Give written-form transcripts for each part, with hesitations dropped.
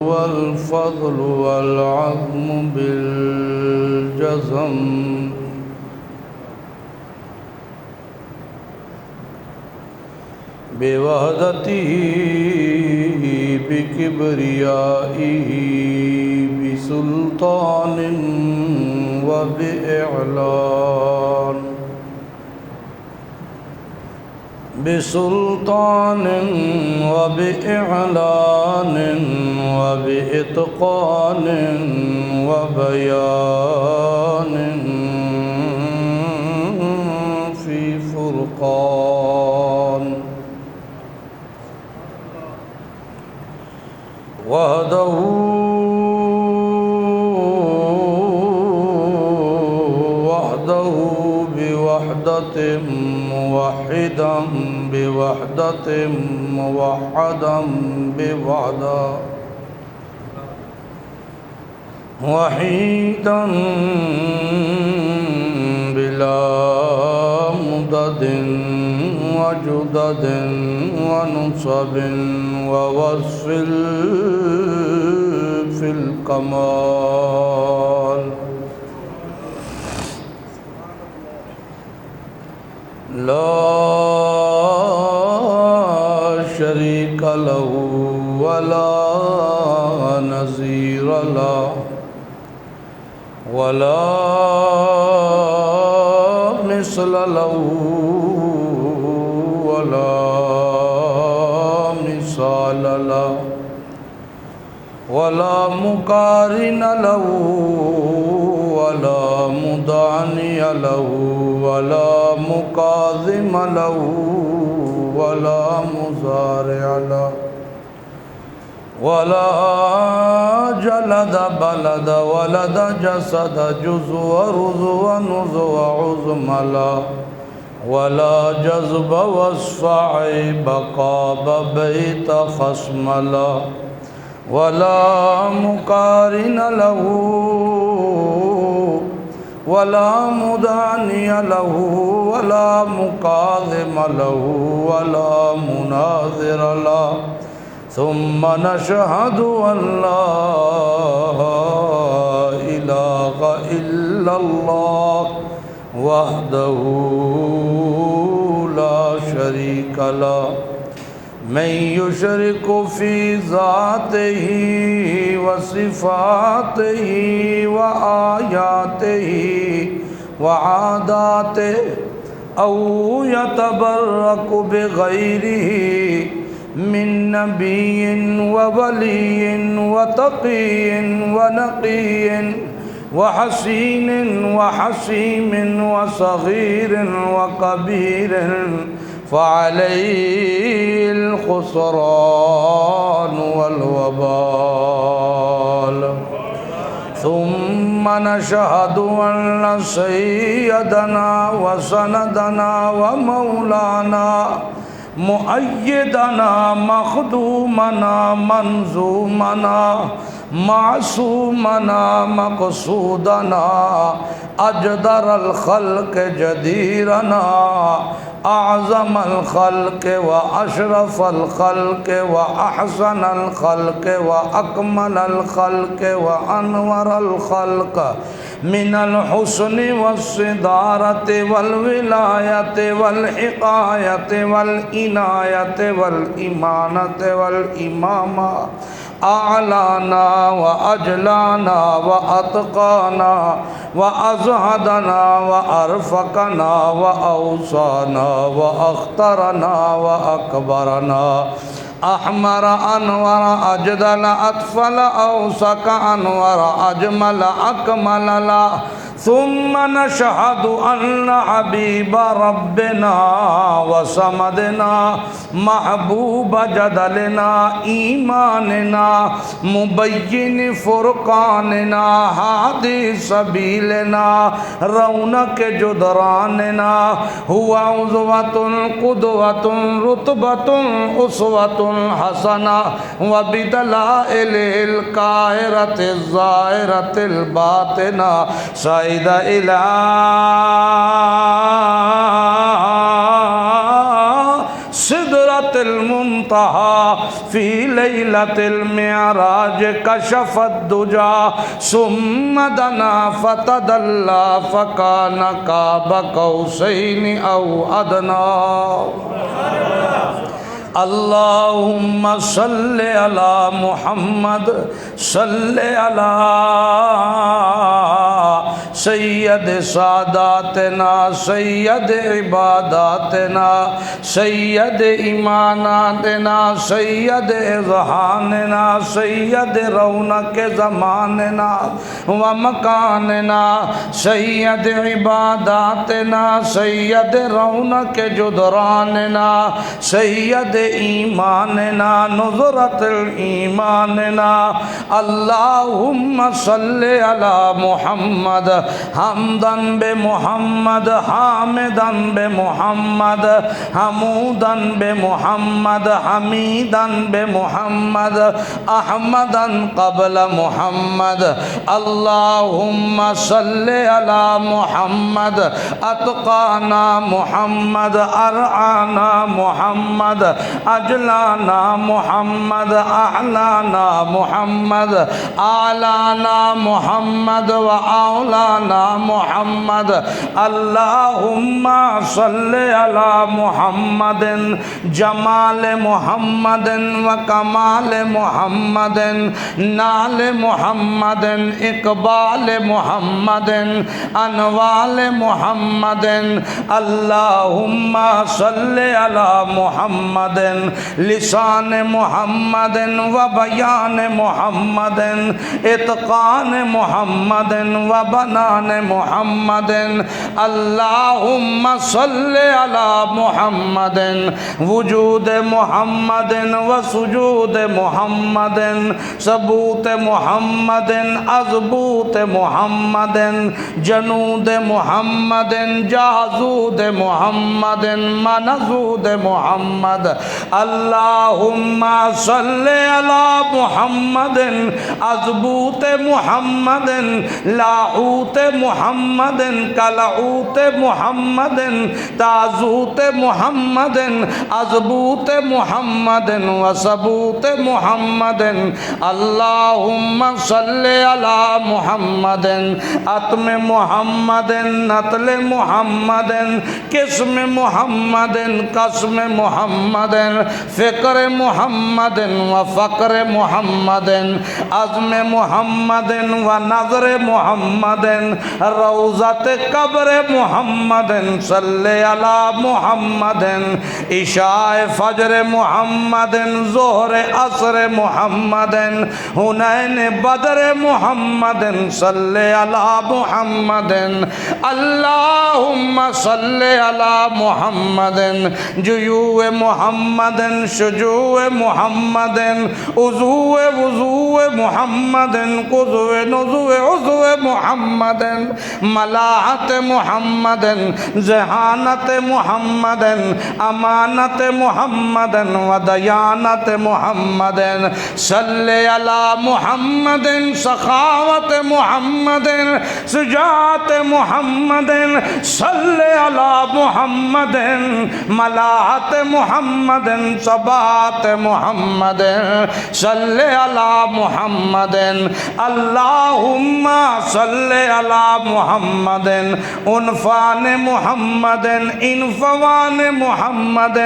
والفضل والعظم بالجزم بوحدته بكبريائه بسلطان وبإعلان بسلطان وبإعلان وبإتقان وبيان في فرقان وحده بوحدة موحدا بوحدة موحدا بوحدة وحيدا بلا مدد وجدد ونصب ووصف في الكمال لا شريك له ولا نظير له ولا مثل له ولا مثال له ولا مقارن له ولا مداني له ولا مقاذم له ولا مزارع له ولا جلد بلد ولد جسد جزو ورزو ونزو عظم له ولا جذب وصف عيب قاب بيت خصم له ولا مقارن له ولا مداني له ولا مقاذم له ولا مناظر له ثم نشهد أن لا إله إلا الله وحده لا شريك له من يشرك في ذاته وصفاته وآياته وعاداته أو يتبرك بغيره من نبي وولي وتقي ونقي وحسين وحسيم وصغير وكبير فعليه الخسران والوبال ثم نشهد أن سيدنا وسندنا ومولانا مؤيدنا مخدومنا منظومنا معصومنا مقصودنا أجدر الخلق جديرنا أعظم الخلق وأشرف الخلق وأحسن الخلق وأكمل الخلق وأنور الخلق من الحسن والصدارة والولاية والحقاية والإناية والإمانة والإمامة أعلانا وأجلانا وأتقانا وأزهدنا وأرفقنا وأوصانا وأخترنا وأكبرنا أحمر أنور أجدل أطفل أوسك أنور أجمل أكمل لا ثم نشهد أن حبيب ربنا وصمدنا محبوب جدلنا إيماننا مبين فرقاننا هادي سبيلنا رونق جدراننا هو عزوة قدوة رتبة أسوة حسنة وبدلائل القاهرة الظاهرة الباطنة سيد إلى سدرة سدرۃ المنتہى فی لیلۃ المعراج کشف الدجا ثم دنا فتدلی فکان قاب قوسین او ادنی اللہم صل علی محمد صل علی سید ساداتنا سید عباداتنا سید ایماناتنا سید اذہاننا سید رونق زماننا و مکاننا سید عباداتنا سید رونق جدراننا سید ایماننا نظرت ایماننا اللہم صل علی محمد حمدن بے محمد حامدن بے محمد حمودن بے محمد حمیدن بے محمد احمدن قبل محمد اللہم صل علی محمد اتقانا محمد ارعانا محمد اجلانا محمد اعلانا محمد اعلانا محمد و اولانا محمد اللہم صل علی محمد جمال محمد و کمال محمد نال محمد اقبال محمد انوال محمد اللہم صل علی محمد لسان محمد و بیان محمد اتقان محمد و بنان محمد اللہم صل علی محمد وجود محمد و سجود محمد ثبوت محمد اضبوط محمد جنود محمد جازود محمد منزود محمد اللہم صل علی محمد اضبوط محمد لاحوت محمد کلعوت محمد تازوت محمد اضبوط محمد و ثبوت محمد اللہم صل علی محمد اتم محمد نتل محمد قسم محمد قسم محمد فکر محمد و فقر محمد عزم محمد و نظر محمد روضت قبر محمد صلی علی محمد عشاء فجر محمد ظہر عصر محمد حنین بدر محمد صلی علی محمد اللہم صلی علی محمد جیوع محمد شجوع محمد عضو وضو محمد قضو نضو عضو محمد ملاحت محمد ذہانت محمد امانت محمد و دیانت محمد صلی علی محمد سخاوت محمد سجاعت محمد صلی علی محمد ملاحت محمد ثبات محمد صلی علی محمد اللہم صلی علی محمد عنفان محمد انفوان محمد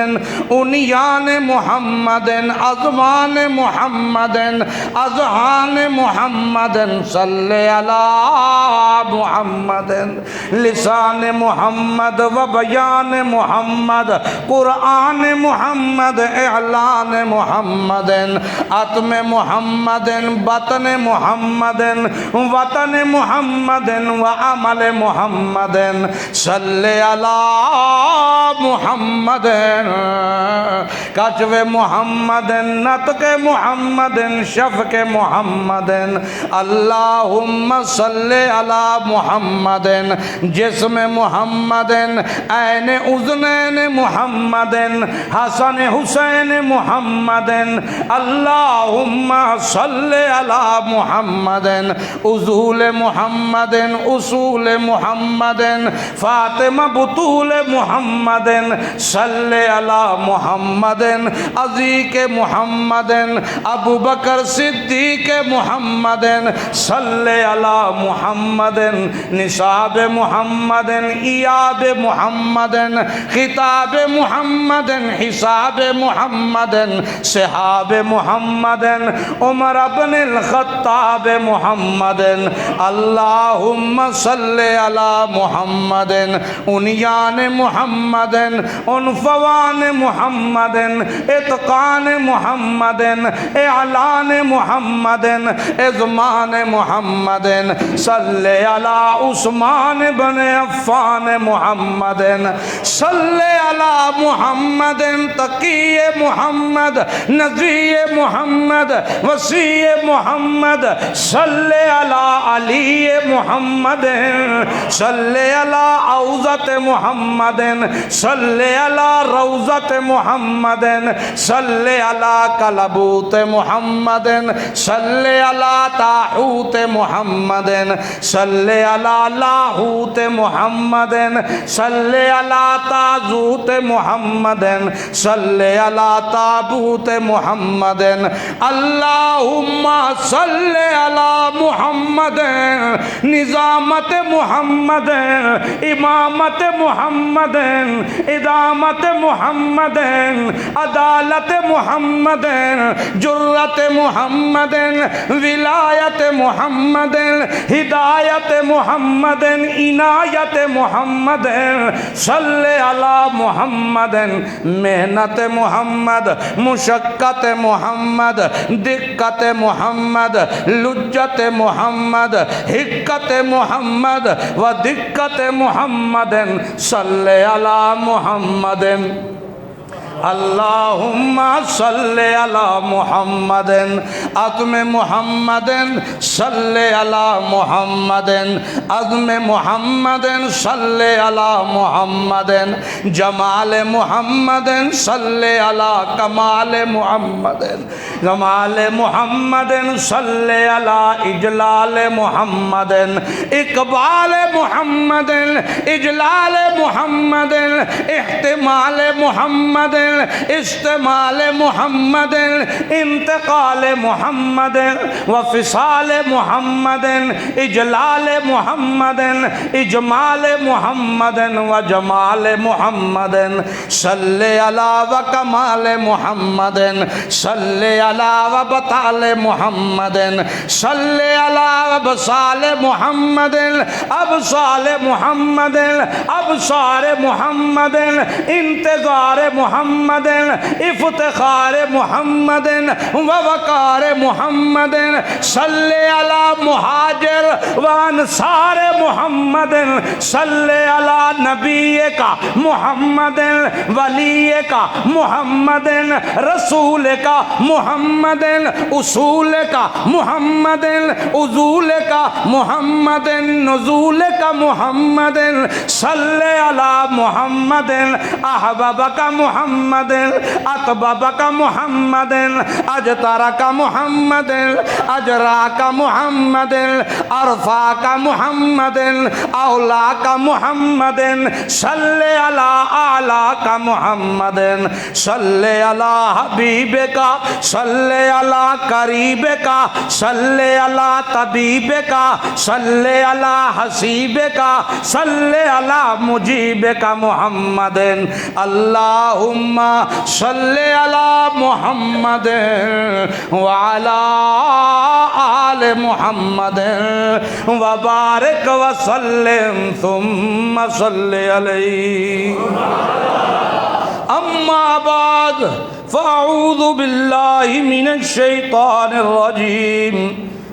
انیان محمد ازمان محمد اذہان محمد صلی علی محمد لسان محمد و بیان محمد قرآن محمد اعلان محمد عتم محمد بطن محمد وطن محمد و عمل محمد صلی علی محمد کشف محمد نطق محمد شفق محمد اللہم صلی علی محمد جسم محمد عین اذنین محمد حسن حسین محمد اللہم صلی علی محمد عضول محمد اصول محمد فاطمہ بطول محمد صلی علی محمد عزیق محمد ابو بکر صدیق محمد صلی علی محمد نصاب محمد ایاب محمد خطاب محمد حساب محمد صحاب محمد عمر بن الخطاب محمد اللہم صلی علی محمد انیان محمد عنفوان محمد اتقان محمد اعلان محمد اضمان محمد صلی علی عثمان بن عفان محمد صلی علی محمد تقی محمد نذی محمد وسیع محمد صلی علی علی محمد صلی علی اوزت محمد صلی علی روزت محمد صلی علی کلبوت محمد صلی علی تاحوت محمد صلی علی لاہوت محمد صلی علی تازوت محمد صلی علی تابوت محمد اللہم صلی علی محمد نظامت محمد امامت محمد ادامت محمد عدالت محمد جرت محمد ولایت محمد ہدایت محمد عنایت محمد صلی علی محمد محنت محمد مشقت محمد دقت محمد لجت محمد حکت محمد و دقت محمد صلی علی محمد اللہم صلی علی محمد عظم محمد صلی علی محمد عظم محمد صلی علی محمد جمال محمد صلی علی کمال محمد جمال محمد صلی علی اجلال محمد اقبال محمد اجلال محمد احتمال محمد استعمال محمد انتقال محمد وفصال محمد اجلال محمد اجمال محمد وجمال محمد صلی علی وکمال محمد صلی علی وبطال محمد صلی علی وبصال محمد ابصال محمد ابصار محمد انتظار محمد افتخار محمد ووقار محمد صلی علی مہاجر وانصار محمد صلی علی نبی کا محمد ولی کا محمد رسول کا محمد اصول کا محمد عزول کا محمد نزول کا محمد صلی علی محمد احبب کا محمد اطبب کا محمد اجتر کا محمد اجرا کا محمد ارفا کا محمد اولا کا محمد صلی علی اعلی کا محمد صلی علی حبیب کا صلی علی قریب کا صلی علی طبیب کا صلی علی حسیب کا صلی علی مجیب کا محمد اللہم صلی علی محمد وعلی آل محمد وبارک وسلم ثم صلی علیہ اما بعد فاعوذ باللہ من الشیطان الرجیم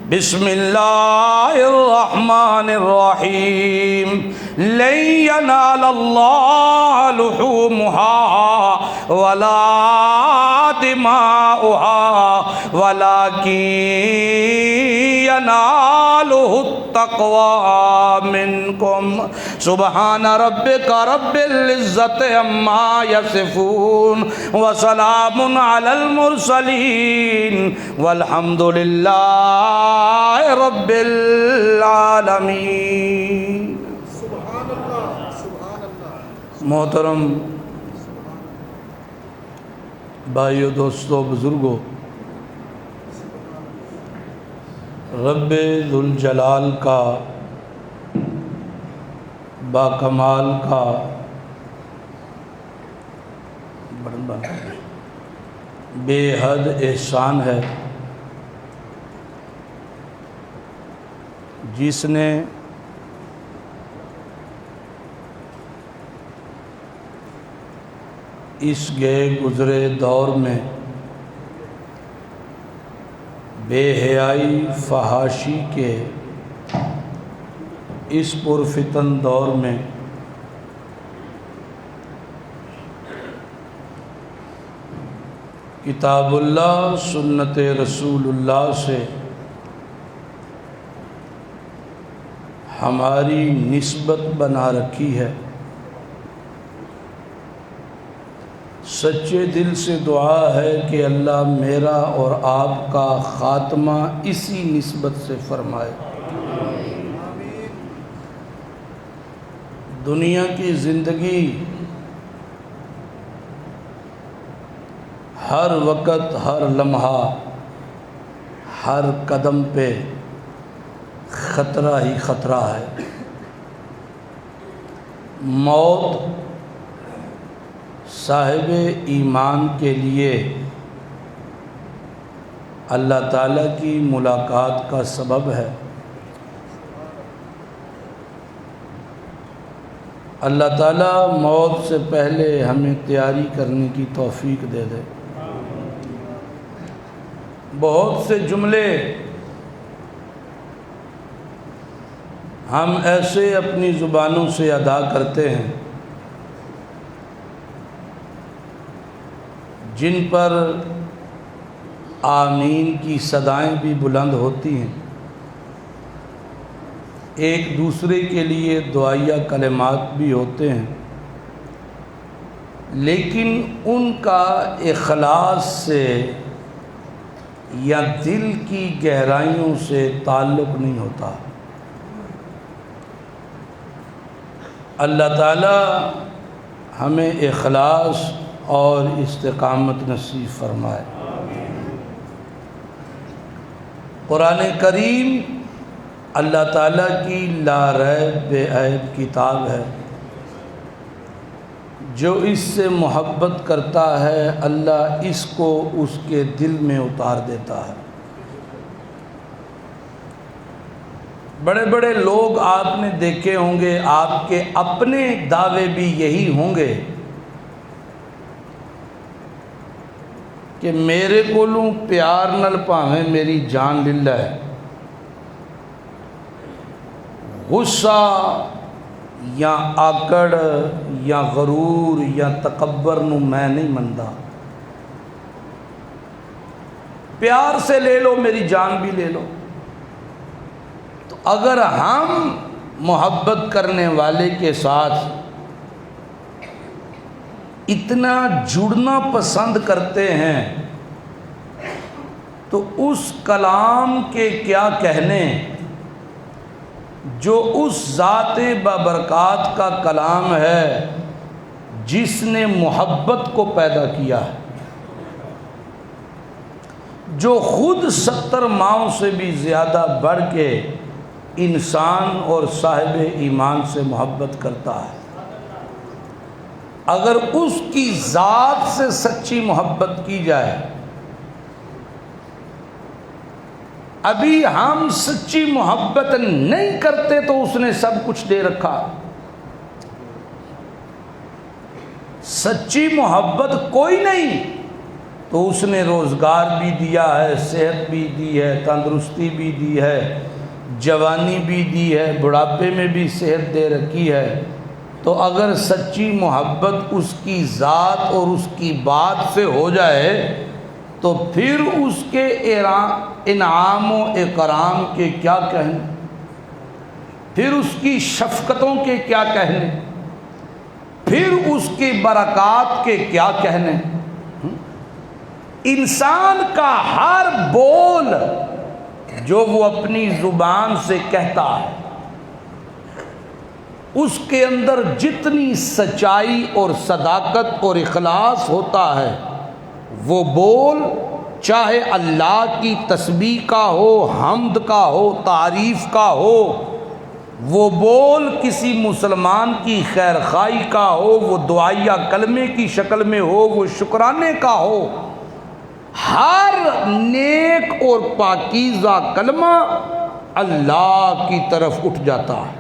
بسم اللہ الرحمن الرحیم لن ینال اللہ لحومها ولا دماؤها ولكن يناله التقوى منكم سبحان ربك رب العزة عما يصفون وسلام على المرسلين والحمد لله رب رب العالمین۔ سبحان اللہ، سبحان اللہ۔ محترم بھائیو، دوستو، بزرگوں، رب ذوالجلال کا، باکمال کا بے حد احسان ہے جس نے اس گئے گزرے دور میں بے حیائی فحاشی کے اس پرفتن دور میں کتاب اللہ، سنت رسول اللہ سے ہماری نسبت بنا رکھی ہے۔ سچے دل سے دعا ہے کہ اللہ میرا اور آپ کا خاتمہ اسی نسبت سے فرمائے۔ دنیا کی زندگی ہر وقت، ہر لمحہ، ہر قدم پہ خطرہ ہی خطرہ ہے۔ موت صاحب ایمان کے لیے اللہ تعالیٰ کی ملاقات کا سبب ہے۔ اللہ تعالیٰ موت سے پہلے ہمیں تیاری کرنے کی توفیق دے دے۔ بہت سے جملے ہم ایسے اپنی زبانوں سے ادا کرتے ہیں جن پر آمین کی صدائیں بھی بلند ہوتی ہیں، ایک دوسرے کے لیے دعائیہ کلمات بھی ہوتے ہیں، لیکن ان کا اخلاص سے یا دل کی گہرائیوں سے تعلق نہیں ہوتا۔ اللہ تعالیٰ ہمیں اخلاص اور استقامت نصیب فرمائے۔ قرآن کریم اللہ تعالیٰ کی لا ریب بے عیب کتاب ہے۔ جو اس سے محبت کرتا ہے اللہ اس کو اس کے دل میں اتار دیتا ہے۔ بڑے بڑے لوگ آپ نے دیکھے ہوں گے، آپ کے اپنے دعوے بھی یہی ہوں گے کہ میرے کولوں پیار نال پاویں میری جان للہ ہے، غصہ یا آکڑ یا غرور یا تکبر نو میں نہیں مندا، پیار سے لے لو میری جان بھی لے لو۔ تو اگر ہم محبت کرنے والے کے ساتھ اتنا جڑنا پسند کرتے ہیں تو اس کلام کے کیا کہنے جو اس ذات بابرکات کا کلام ہے جس نے محبت کو پیدا کیا ہے، جو خود 70 ماؤں سے بھی زیادہ بڑھ کے انسان اور صاحب ایمان سے محبت کرتا ہے۔ اگر اس کی ذات سے سچی محبت کی جائے، ابھی ہم سچی محبت نہیں کرتے تو اس نے سب کچھ دے رکھا۔ سچی محبت کوئی نہیں تو اس نے روزگار بھی دیا ہے، صحت بھی دی ہے، تندرستی بھی دی ہے، جوانی بھی دی ہے، بڑھاپے میں بھی صحت دے رکھی ہے۔ تو اگر سچی محبت اس کی ذات اور اس کی بات سے ہو جائے تو پھر اس کے انعام و اکرام کے کیا کہنے، پھر اس کی شفقتوں کے کیا کہنے، پھر اس کی برکات کے کیا کہنے۔ انسان کا ہر بول جو وہ اپنی زبان سے کہتا ہے اس کے اندر جتنی سچائی اور صداقت اور اخلاص ہوتا ہے وہ بول چاہے اللہ کی تسبیح کا ہو، حمد کا ہو، تعریف کا ہو، وہ بول کسی مسلمان کی خیر خواہی کا ہو، وہ دعائیہ کلمے کی شکل میں ہو، وہ شکرانے کا ہو، ہر نیک اور پاکیزہ کلمہ اللہ کی طرف اٹھ جاتا ہے۔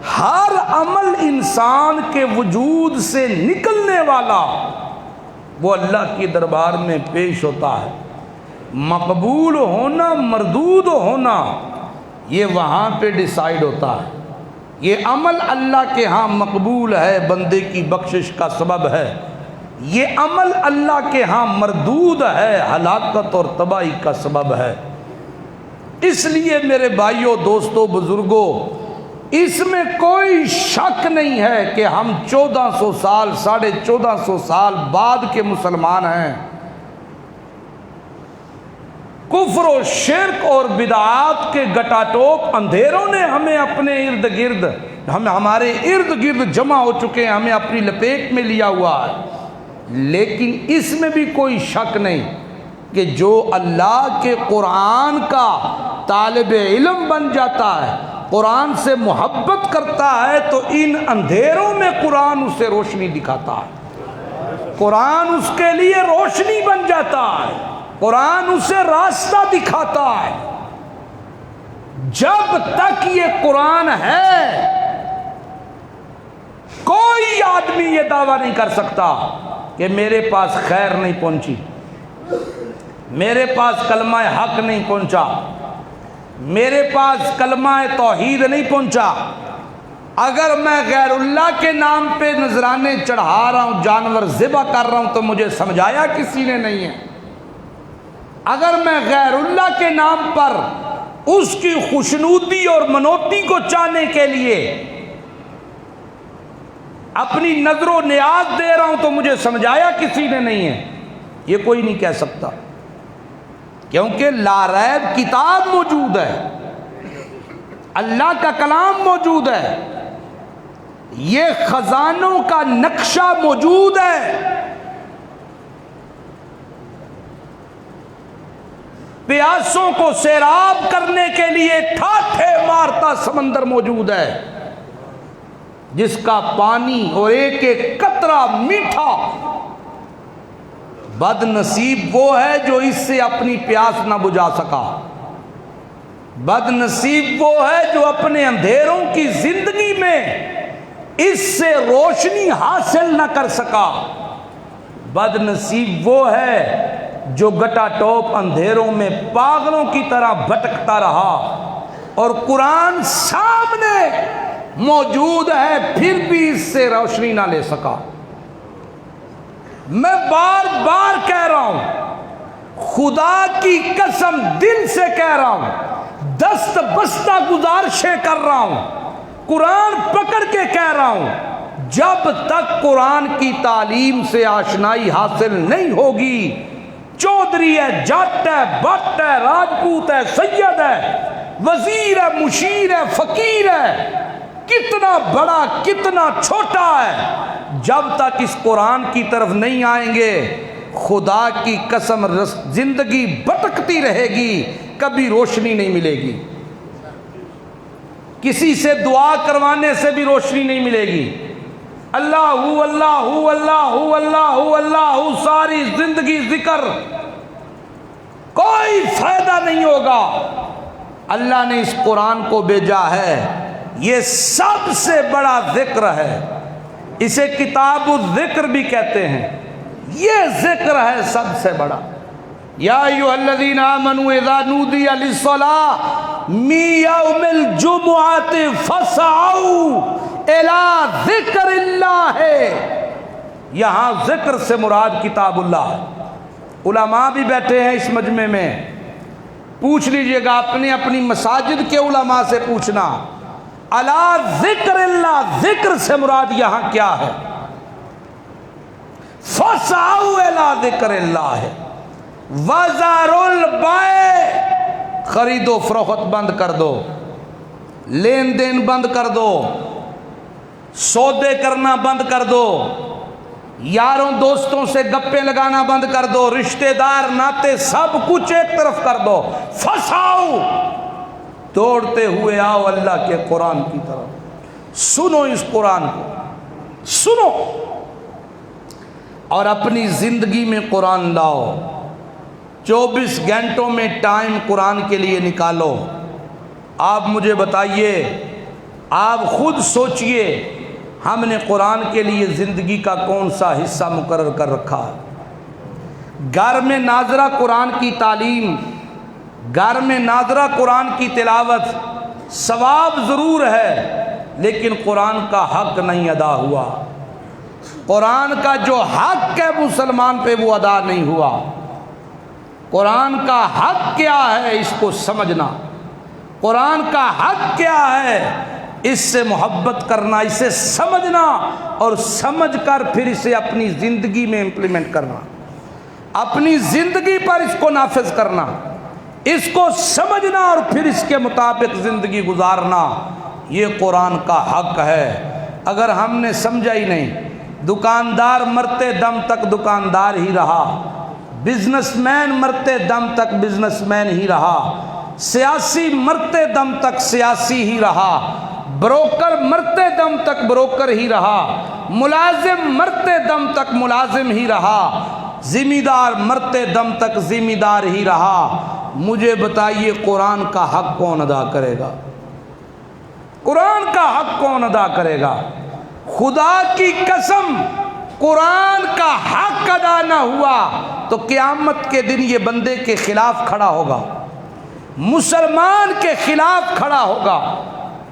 ہر عمل انسان کے وجود سے نکلنے والا وہ اللہ کے دربار میں پیش ہوتا ہے۔ مقبول ہونا، مردود ہونا، یہ وہاں پہ ڈیسائیڈ ہوتا ہے۔ یہ عمل اللہ کے ہاں مقبول ہے، بندے کی بخشش کا سبب ہے، یہ عمل اللہ کے ہاں مردود ہے، ہلاکت اور تباہی کا سبب ہے۔ اس لیے میرے بھائیوں، دوستوں، بزرگوں، اس میں کوئی شک نہیں ہے کہ ہم 1400 سال 1450 سال بعد کے مسلمان ہیں۔ کفر و شرک اور بدعات کے گٹاٹوپ اندھیروں نے ہمیں اپنے ارد گرد، ہمارے ارد گرد جمع ہو چکے ہیں، ہمیں اپنی لپیٹ میں لیا ہوا ہے۔ لیکن اس میں بھی کوئی شک نہیں کہ جو اللہ کے قرآن کا طالب علم بن جاتا ہے، قرآن سے محبت کرتا ہے، تو ان اندھیروں میں قرآن اسے روشنی دکھاتا ہے، قرآن اس کے لیے روشنی بن جاتا ہے، قرآن اسے راستہ دکھاتا ہے۔ جب تک یہ قرآن ہے کوئی آدمی یہ دعویٰ نہیں کر سکتا کہ میرے پاس خیر نہیں پہنچی، میرے پاس کلمہ حق نہیں پہنچا، میرے پاس کلمہ توحید نہیں پہنچا۔ اگر میں غیر اللہ کے نام پہ نذرانے چڑھا رہا ہوں، جانور ذبح کر رہا ہوں، تو مجھے سمجھایا کسی نے نہیں ہے۔ اگر میں غیر اللہ کے نام پر اس کی خوشنودی اور منوتی کو چاہنے کے لیے اپنی نظر و نیاز دے رہا ہوں، تو مجھے سمجھایا کسی نے نہیں ہے، یہ کوئی نہیں کہہ سکتا، کیونکہ لا ریب کتاب موجود ہے، اللہ کا کلام موجود ہے، یہ خزانوں کا نقشہ موجود ہے، پیاسوں کو سیراب کرنے کے لیے ٹھاٹھے مارتا سمندر موجود ہے، جس کا پانی اور ایک ایک قطرہ میٹھا۔ بد نصیب وہ ہے جو اس سے اپنی پیاس نہ بجھا سکا، بد نصیب وہ ہے جو اپنے اندھیروں کی زندگی میں اس سے روشنی حاصل نہ کر سکا، بد نصیب وہ ہے جو گٹا ٹوپ اندھیروں میں پاگلوں کی طرح بھٹکتا رہا اور قرآن سامنے موجود ہے پھر بھی اس سے روشنی نہ لے سکا۔ میں بار بار کہہ رہا ہوں، خدا کی قسم دل سے کہہ رہا ہوں، دست بستہ گزارشیں کر رہا ہوں، قرآن پکڑ کے کہہ رہا ہوں، جب تک قرآن کی تعلیم سے آشنائی حاصل نہیں ہوگی، چودھری ہے، جٹ ہے، بٹ ہے، راجپوت ہے، سید ہے، وزیر ہے، مشیر ہے، فقیر ہے، کتنا بڑا کتنا چھوٹا ہے، جب تک اس قرآن کی طرف نہیں آئیں گے، خدا کی قسم زندگی بھٹکتی رہے گی، کبھی روشنی نہیں ملے گی، کسی سے دعا کروانے سے بھی روشنی نہیں ملے گی۔ اللہ اللہ اللہ اللہ اللہ ساری زندگی ذکر، کوئی فائدہ نہیں ہوگا۔ اللہ نے اس قرآن کو بھیجا ہے، یہ سب سے بڑا ذکر ہے، اسے کتاب الذکر بھی کہتے ہیں، یہ ذکر ہے سب سے بڑا۔ یا ایھا الذین آمنوا اذا نودی للصلاۃ من یوم الجمعۃ فاسعوا الی ذکر اللہ، یہاں ذکر سے مراد کتاب اللہ ہے۔ علماء بھی بیٹھے ہیں اس مجمع میں، پوچھ لیجئے گا اپنی اپنی مساجد کے علماء سے پوچھنا، الی ذکر اللہ، ذکر سے مراد یہاں کیا ہے؟ فاسعوا الی ذکر اللہ وذروا البیع، خرید و فروخت بند کر دو، لین دین بند کر دو، سودے کرنا بند کر دو، یاروں دوستوں سے گپیں لگانا بند کر دو، رشتہ دار ناتے سب کچھ ایک طرف کر دو، فساؤ، دوڑتے ہوئے آؤ اللہ کے قرآن کی طرف، سنو اس قرآن کو، سنو اور اپنی زندگی میں قرآن لاؤ۔ 24 گھنٹوں میں ٹائم قرآن کے لیے نکالو۔ آپ مجھے بتائیے، آپ خود سوچئے، ہم نے قرآن کے لیے زندگی کا کون سا حصہ مقرر کر رکھا ہے؟ گھر میں ناظرہ قرآن کی تعلیم، گھر میں ناظرہ قرآن کی تلاوت، ثواب ضرور ہے، لیکن قرآن کا حق نہیں ادا ہوا۔ قرآن کا جو حق ہے مسلمان پہ وہ ادا نہیں ہوا۔ قرآن کا حق کیا ہے اس کو سمجھنا، قرآن کا حق کیا ہے اس سے محبت کرنا، اسے سمجھنا اور سمجھ کر پھر اسے اپنی زندگی میں امپلیمنٹ کرنا، اپنی زندگی پر اس کو نافذ کرنا، اس کو سمجھنا اور پھر اس کے مطابق زندگی گزارنا، یہ قرآن کا حق ہے۔ اگر ہم نے سمجھا ہی نہیں، دکاندار مرتے دم تک دکاندار ہی رہا، بزنس مین مرتے دم تک بزنس مین ہی رہا، سیاسی مرتے دم تک سیاسی ہی رہا، بروکر مرتے دم تک بروکر ہی رہا، ملازم مرتے دم تک ملازم ہی رہا، ذمہ دار مرتے دم تک ذمہ دار ہی رہا۔ مجھے بتائیے قرآن کا حق کون ادا کرے گا؟ قرآن کا حق کون ادا کرے گا؟ خدا کی قسم، قرآن کا حق ادا نہ ہوا تو قیامت کے دن یہ بندے کے خلاف کھڑا ہوگا، مسلمان کے خلاف کھڑا ہوگا۔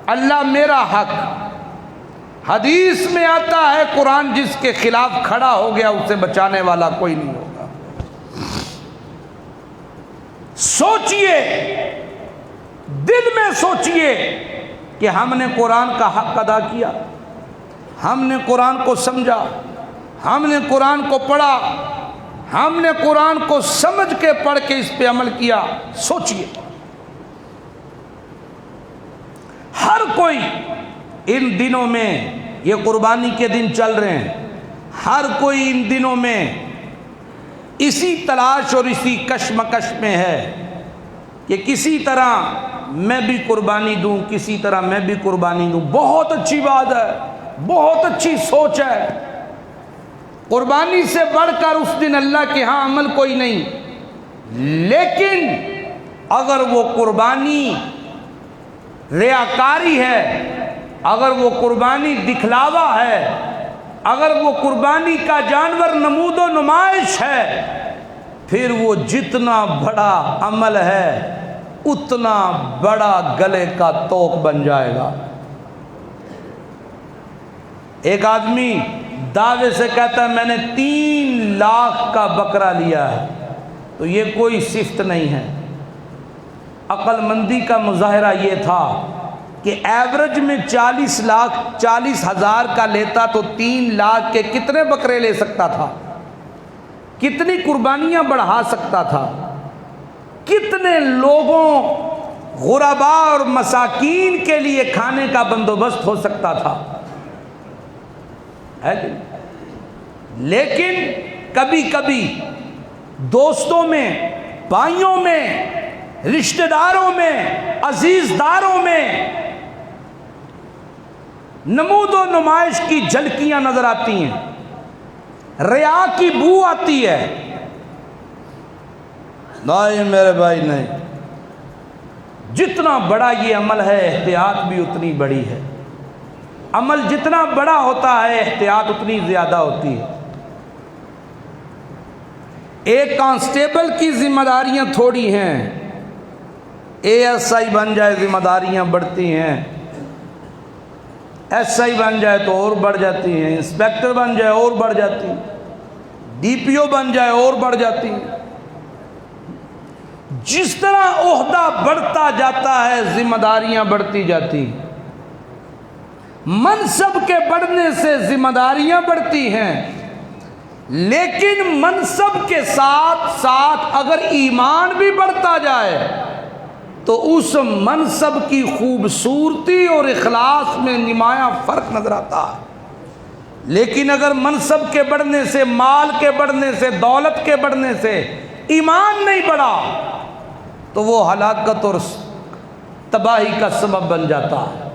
اللہ میرا حق، حدیث میں آتا ہے قرآن جس کے خلاف کھڑا ہو گیا اسے بچانے والا کوئی نہیں ہوگا۔ سوچئے، دل میں سوچئے کہ ہم نے قرآن کا حق ادا کیا، ہم نے قرآن کو سمجھا، ہم نے قرآن کو پڑھا، ہم نے قرآن کو سمجھ کے پڑھ کے اس پہ عمل کیا۔ سوچئے، ہر کوئی ان دنوں میں، یہ قربانی کے دن چل رہے ہیں، ہر کوئی ان دنوں میں اسی تلاش اور اسی کشمکش میں ہے کہ کسی طرح میں بھی قربانی دوں، کسی طرح میں بھی قربانی دوں۔ بہت اچھی بات ہے، بہت اچھی سوچ ہے۔ قربانی سے بڑھ کر اس دن اللہ کے ہاں عمل کوئی نہیں، لیکن اگر وہ قربانی ریاکاری ہے، اگر وہ قربانی دکھلاوا ہے، اگر وہ قربانی کا جانور نمود و نمائش ہے، پھر وہ جتنا بڑا عمل ہے اتنا بڑا گلے کا توق بن جائے گا۔ ایک آدمی دعوے سے کہتا ہے میں نے 3 لاکھ کا بکرا لیا ہے، تو یہ کوئی صفت نہیں ہے۔ عقل مندی کا مظاہرہ یہ تھا کہ ایوریج میں 40,00,000 کا لیتا تو 3 لاکھ کے کتنے بکرے لے سکتا تھا، کتنی قربانیاں بڑھا سکتا تھا، کتنے لوگوں غرباء اور مساکین کے لیے کھانے کا بندوبست ہو سکتا تھا، ہے کہ نہیں؟ لیکن کبھی کبھی دوستوں میں، بھائیوں میں، رشتہ داروں میں، عزیز داروں میں نمود و نمائش کی جھلکیاں نظر آتی ہیں، ریا کی بو آتی ہے۔ نہیں میرے بھائی نہیں، جتنا بڑا یہ عمل ہے احتیاط بھی اتنی بڑی ہے۔ عمل جتنا بڑا ہوتا ہے احتیاط اتنی زیادہ ہوتی ہے۔ ایک کانسٹیبل کی ذمہ داریاں تھوڑی ہیں، ASI بن جائے ذمہ داریاں بڑھتی ہیں، SI بن جائے تو اور بڑھ جاتی ہیں، انسپیکٹر بن جائے اور بڑھ جاتی ہیں، DPO بن جائے اور بڑھ جاتی ہیں۔ جس طرح عہدہ بڑھتا جاتا ہے ذمہ داریاں بڑھتی جاتی ہیں، منصب کے بڑھنے سے ذمہ داریاں بڑھتی ہیں، لیکن منصب کے ساتھ ساتھ اگر ایمان بھی بڑھتا جائے تو اس منصب کی خوبصورتی اور اخلاص میں نمایاں فرق نظر آتا ہے۔ لیکن اگر منصب کے بڑھنے سے، مال کے بڑھنے سے، دولت کے بڑھنے سے ایمان نہیں بڑھا تو وہ ہلاکت اور تباہی کا سبب بن جاتا ہے۔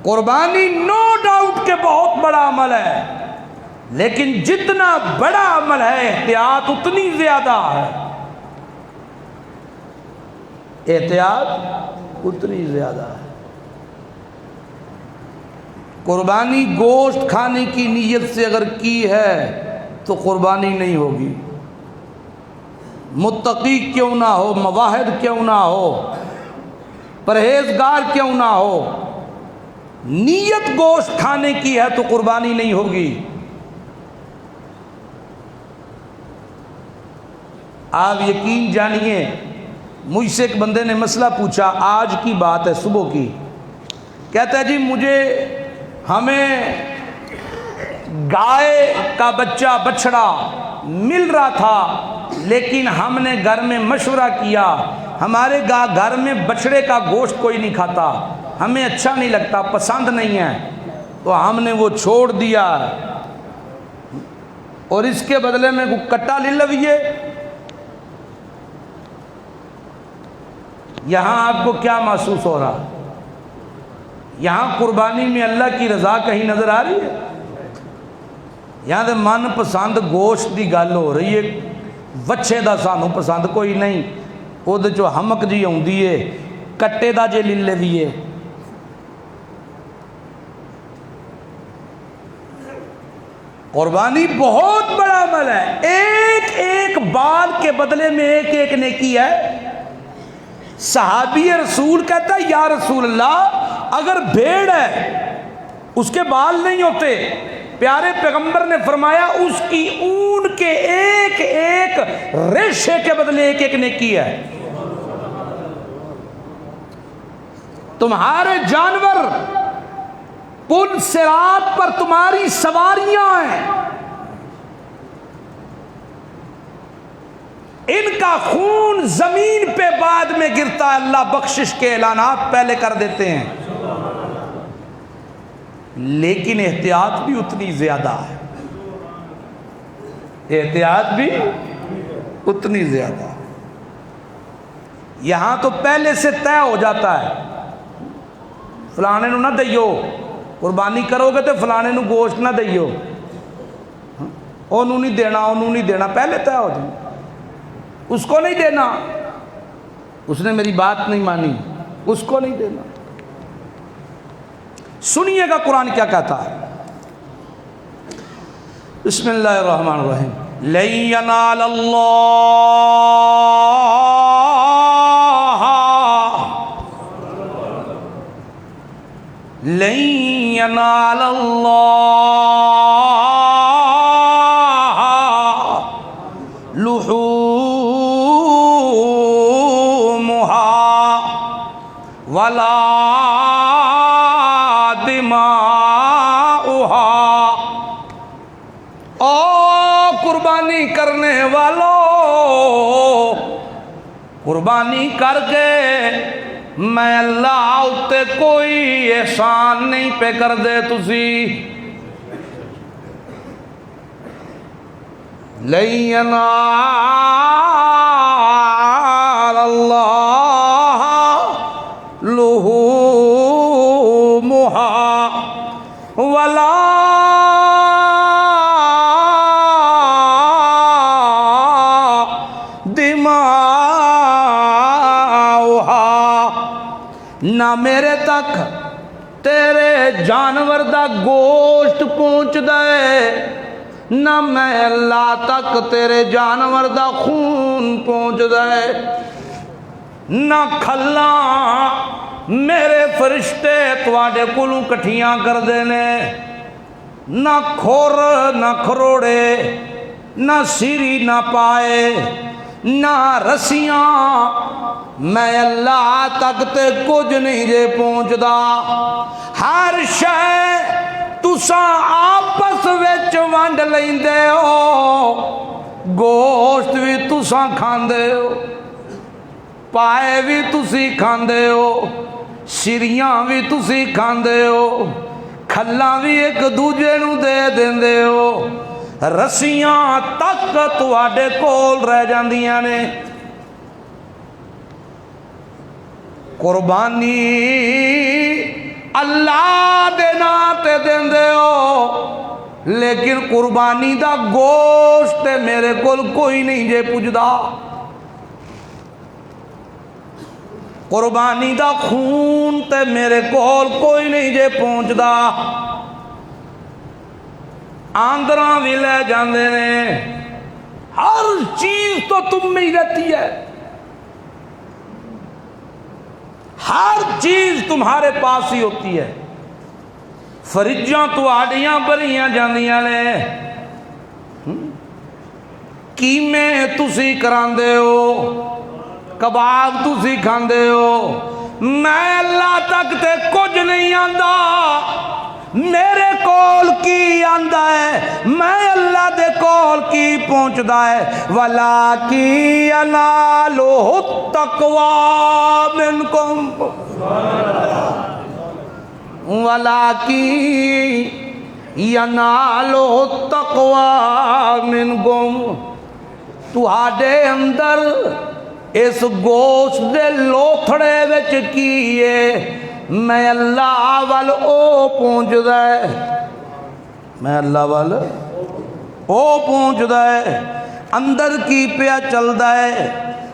قربانی نو ڈاؤٹ کہ بہت بڑا عمل ہے، لیکن جتنا بڑا عمل ہے احتیاط اتنی زیادہ ہے، احتیاط اتنی زیادہ ہے۔ قربانی گوشت کھانے کی نیت سے اگر کی ہے تو قربانی نہیں ہوگی، متقی کیوں نہ ہو، مواحد کیوں نہ ہو، پرہیزگار کیوں نہ ہو، نیت گوشت کھانے کی ہے تو قربانی نہیں ہوگی۔ آپ یقین جانیے، مجھ سے ایک بندے نے مسئلہ پوچھا، آج کی بات ہے، صبح کی، کہتا ہے جی ہمیں گائے کا بچہ بچڑا مل رہا تھا، لیکن ہم نے گھر میں مشورہ کیا، ہمارے گھر میں بچڑے کا گوشت کوئی نہیں کھاتا، ہمیں اچھا نہیں لگتا، پسند نہیں ہے، تو ہم نے وہ چھوڑ دیا، اور اس کے بدلے میں کٹا لے لویے۔ یہاں آپ کو کیا محسوس ہو رہا؟ یہاں قربانی میں اللہ کی رضا کہیں نظر آ رہی ہے؟ یہاں دے من پسند گوشت دی گل ہو رہی ہے، وچھے دا سانوں پسند کوئی نہیں، وہ دے جو ہمک جی ہوندی ہے، کٹے دا جے لے دیئے۔ قربانی بہت بڑا عمل ہے، ایک ایک بال کے بدلے میں ایک ایک نیکی ہے۔ صحابی رسول کہتا ہے یا رسول اللہ اگر بھیڑ ہے اس کے بال نہیں ہوتے، پیارے پیغمبر نے فرمایا اس کی اون کے ایک ایک ریشے کے بدلے ایک ایک نیکی ہے۔ تمہارے جانور پل صراط پر تمہاری سواریاں ہیں، ان کا خون زمین پہ بعد میں گرتا ہے، اللہ بخشش کے اعلانات پہلے کر دیتے ہیں، لیکن احتیاط بھی اتنی زیادہ ہے، احتیاط بھی اتنی زیادہ ہے۔ یہاں تو پہلے سے طے ہو جاتا ہے، فلانے نو نہ دئیو، قربانی کرو گے تو فلانے نو گوشت نہ دئیو، انہوں نہیں دینا، انہوں نہیں دینا، پہلے طے ہو جائے، اس کو نہیں دینا، اس نے میری بات نہیں مانی، اس کو نہیں دینا۔ سنیے گا قرآن کیا کہتا ہے، بسم اللہ الرحمن الرحیم، لن ینال اللہ لن ینال اللہ ولا دماؤہا۔ او قربانی کرنے والوں، قربانی کر کے میں اللہ اتے کوئی احسان نہیں پہ کر دے تسی، لن ینال اللہ لحومہا ولا دماؤہا، نہ میرے تک تیرے جانور دا گوشت پہنچ دے، نہ میں اللہ تک تیرے جانور دا خون پہنچ دے، نہ کھلاں میرے فرشتے تواڈے کولوں کٹھیاں کر دینے، نہ کھور نہ کھروڑے، نہ سیری نہ پائے، نہ رسیاں، میں اللہ تک تے کچھ نہیں جے پہنچدا، ہر شے تساں آپس وچ ونڈ لیندے ہو، گوشت بھی تساں کھاندے ہو۔ پائے بھی تسی کھاندے ہو، شریاں بھی تسی کھاندے ہو، کھلاں بھی ایک دوجے نو دے دیندے ہو، رسیاں تک تواڈے کول رہ جاندیاں نے۔ قربانی اللہ دے ناں تے دیندے ہو، لیکن قربانی دا گوشت میرے کول کوئی نہیں جے پجدا، قربانی دا خون تے میرے کول کوئی نہیں جے پہنچدا۔ آندراں بھی لے جاندے نے، ہر چیز تو تم میں ہی رہتی ہے، ہر چیز تمہارے پاس ہی ہوتی ہے، فریجاں تواڈیاں بھریاں جاندیاں نے، کیمے تسی کراندے ہو، کباب تسی کھاندے ہو، میں اللہ تک تے کچھ نہیں آندا، میرے کول کی آندا ہے، میں اللہ دے کول کی پہنچدا ہے۔ وَلَٰكِن يَنَالُهُ التَّقْوَىٰ مِنْكُمْ، وَلَٰكِن يَنَالُهُ التَّقْوَىٰ مِنْكُمْ، تہاڈے اندر اس گوشت دے لوتھڑے وچ کی ہے، میں اللہ وال او پہنچدا ہے، میں اللہ وال او پہنچدا ہے، اندر کی پیا چلدا ہے،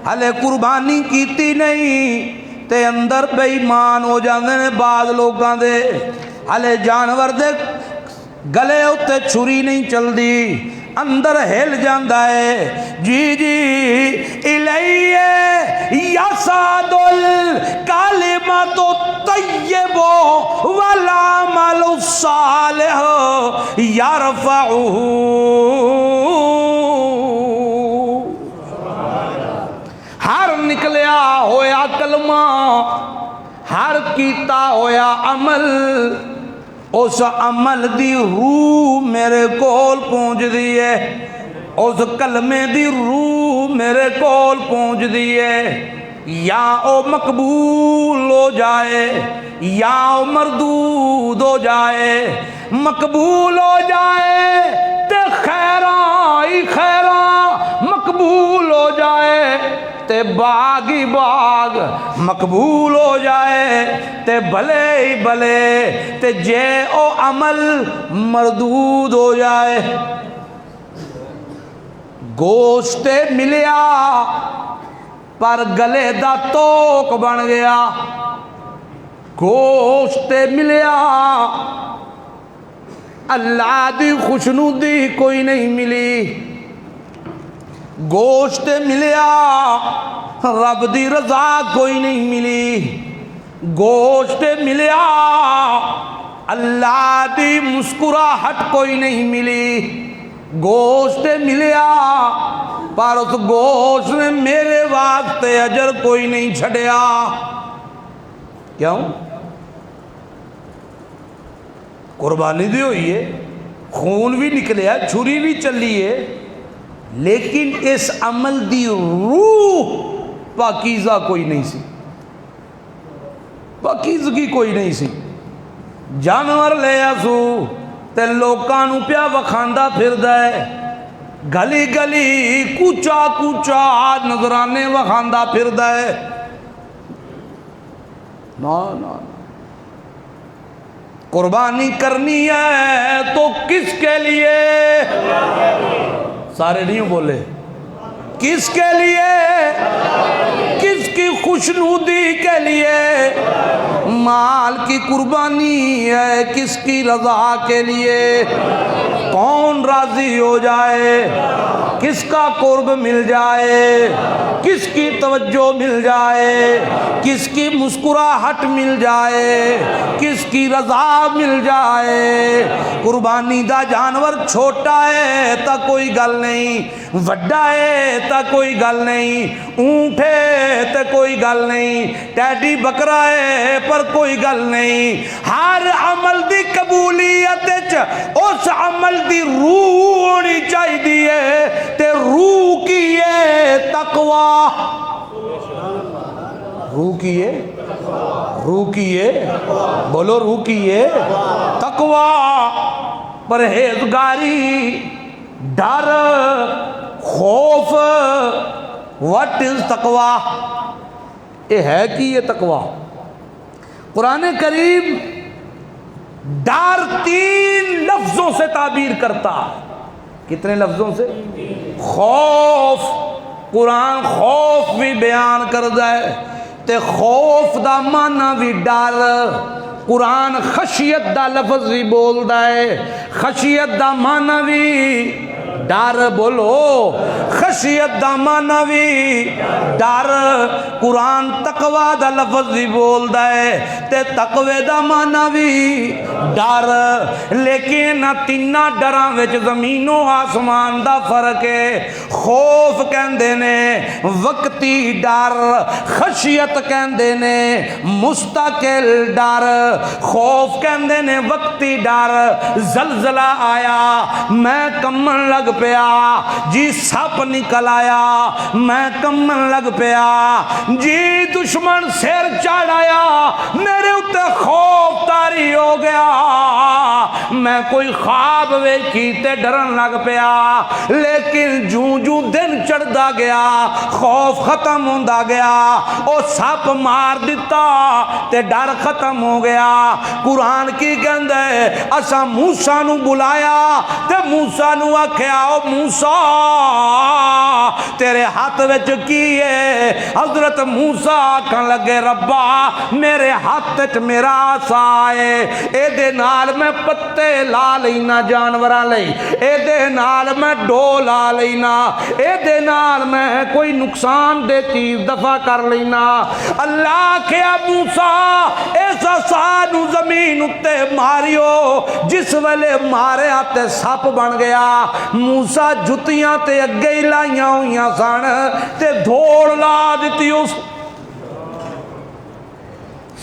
ہلے قربانی کیتی نہیں تے اندر بے ایمان ہو جاندے نے بعض لوگاں دے، ہلے جانور دے گلے اتے چھری نہیں چلدی، اندر ہل جاندہ ہے، جی جی الیہ یصعد الکلمۃ الطیب والعمل الصالح یرفعہ، ہر نکلیا ہویا کلمہ، ہر کیتا ہویا عمل، اس عمل دی روح میرے کول پہنچ دی ہے، اس کلمے دی روح میرے کول پہنچ دی ہے، یا او مقبول ہو جائے یا او مردود ہو جائے، مقبول ہو جائے تے خیراں ہی خیراں، مقبول ہو جائے تے باغ ہی باغ، مقبول ہو جائے تے بھلے ہی بھلے، تے جے او عمل مردود ہو جائے۔ گوشت ملیا پر گلے دا توک بن گیا، گوشت ملیا اللہ دی خوشنودی کوئی نہیں ملی، گوشت ملیا رب دی رضا کوئی نہیں ملی، گوشت ملیا اللہ دی مسکراہٹ کوئی نہیں ملی، گوشت ملیا پر اس گوشت نے میرے واسطے اجر کوئی نہیں چھڑیا۔ کیوں؟ قربانی دی ہوئی ہے، خون بھی نکلیا، چھری بھی چلی ہے، لیکن اس عمل دی روح پاکیزہ کوئی نہیں سی، پاکیزگی کوئی نہیں سی۔ جانور لے آسو تے لوکاں نو پیا وکھاندا پھردا ہے، گلی گلی کوچا کوچا نظرانے وکھاندا پھردا ہے، نا نا قربانی کرنی ہے تو کس کے لیے؟ سارے نہیں بولے، کس کے لیے؟ کس کی خوشنودی کے لیے؟ مال کی قربانی ہے کس کی رضا کے لیے؟ کون راضی ہو جائے، کس کا قرب مل جائے، کس کی توجہ مل جائے، کس کی مسکراہٹ مل جائے، کس کی رضا مل جائے۔ قربانی دا جانور چھوٹا ہے تا کوئی گل نہیں، وڈا ہے تا کوئی گل نہیں، اونٹ ہے تا کوئی گل نہیں، ٹیڈی بکرا ہے پر کوئی گل نہیں، ہر عمل دی قبولیت اس عمل دی روح ہونی چاہیے، تے روح کی ہے تقوی۔ روح کیے، روح کیے، بولو روح کیے، تقوی، پرہیزگاری، ڈر، خوف. واٹ از تقوی؟ یہ ہے کہ یہ تقوی قرآن کریم ڈر 3 لفظوں سے تعبیر کرتا ہے. کتنے لفظوں سے؟ خوف، قرآن خوف بھی بیان کرتا ہے تے خوف دا معنی بھی ڈر. قرآن خشیت دا لفظ بھی بولدا ہے، خشیت دا معنی بھی ڈر. بولو خشیت دا معنی بھی ڈر. قرآن تقوی دا لفظ بھی بولدا ہے تے تقوی دا معنی بھی ڈر. لیکن تیناں ڈراں وچ زمین و آسمان دا فرق ہے. خوف کہندے نے وقتی ڈر، خشیت کہندے نے مستقل ڈر. خوف کہندے نے وقتی ڈر، زلزلہ آیا میں کمن لگ پیا جی، سپ نکل آیا میں کمن لگ پیا جی، دشمن سر چڑھایا میرے اتے خوف طاری ہو گیا، میں کوئی خواب ویکھی تے ڈرن لگ پیا. لیکن جوں جوں دن چڑھدا گیا خوف ختم ہوندا گیا، او سپ مار دیتا تے ڈر ختم ہو گیا. قرآن کی کہندا ہے اساں موسیٰ نو بلایا تے موسیٰ نو آکھیا او موسیٰ تیرے ہاتھ وچ کی ہے؟ حضرت موسیٰ آکھن لگے ربا میرے ہاتھ وچ میرا عصا ہے، اے دے نال میں پتے لا لینا جانوراں لئی، اے دے نال میں ڈو لا لینا، اے دے نال میں کوئی نقصان دہ چیز دفع کر لینا. اللہ کہیا موسیٰ اس عصا نو زمین اتے ماریو. جس ویلے ماریا تے سپ بن گیا. موسیٰ جتیاں تے اگے ہی لائیاں ہوئیاں سن تے دھوڑ لا دیتی اس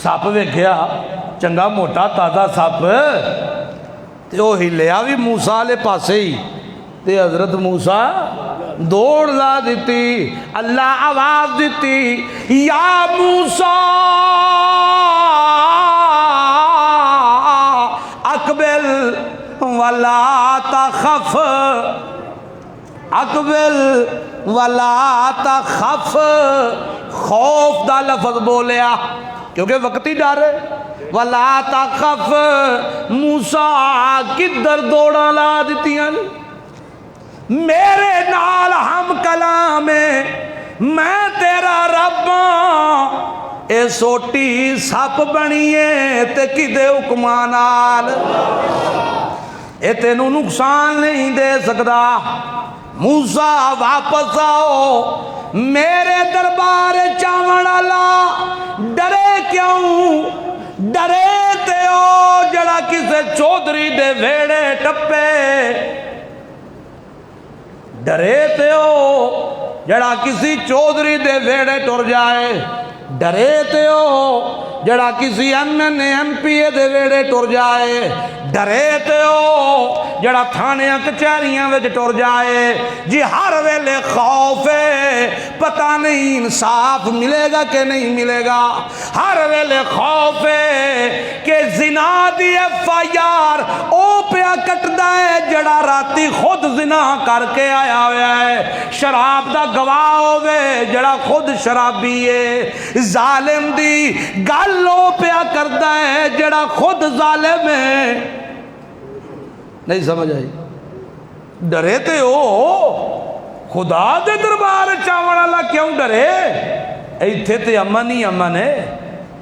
سپ. ویکھیا چنگا موٹا تازہ سپ تے وہ ہلیا بھی موسیٰ والے پاسے ہی تے حضرت موسیٰ دوڑ لا دیتی. اللہ آواز دیتی یا موسیٰ اقبل ولا تخف، اقبل ولا تخف. خوف دا لفظ بولیا کیونکہ وقتی ڈر ہے. ولا تخف، موسیٰ کدھر دوڑاں لا دیتیاں میرے نال ہم کلام ہے، میں تیرا رب ہاں. اے سوٹی سپ بنیے تے کدے حکماں نال، اے تینوں نقصان نہیں دے سکدا. موسیٰ واپس آؤ میرے دربار چاون والا. ڈرے کیوں؟ ڈرے تے او جڑا کسے چودھری دے ویڑے ٹپے، ڈرے تے او جڑا کسی چودھری دے ویڑے ٹر جائے، ڈرے تے او جڑا کسی ایم پی اے دے ویڑے ٹر جائے، ڈرے تے او جڑا تھانیاں کچہریاں وچ ٹر جائے. جی ہر ویلے خوف ہے، پتہ نہیں انصاف ملے گا کہ نہیں ملے گا. ہر ویلے خوف ہے کہ زنا دی ایف آئی آر او پیا کٹدا ہے جڑا راتی خود زنا کر کے آیا ہوا ہے. شراب دا گواہ ہوے جڑا خود شرابی ہے. ظالم دی گل او پیا کردا ہے جڑا خود ظالم ہے. نہیں سمجھ آئی؟ ڈرے تے ہو خدا دے دربار چاون والا کیوں ڈرے؟ ایتھے تے امن ہی امن ہے،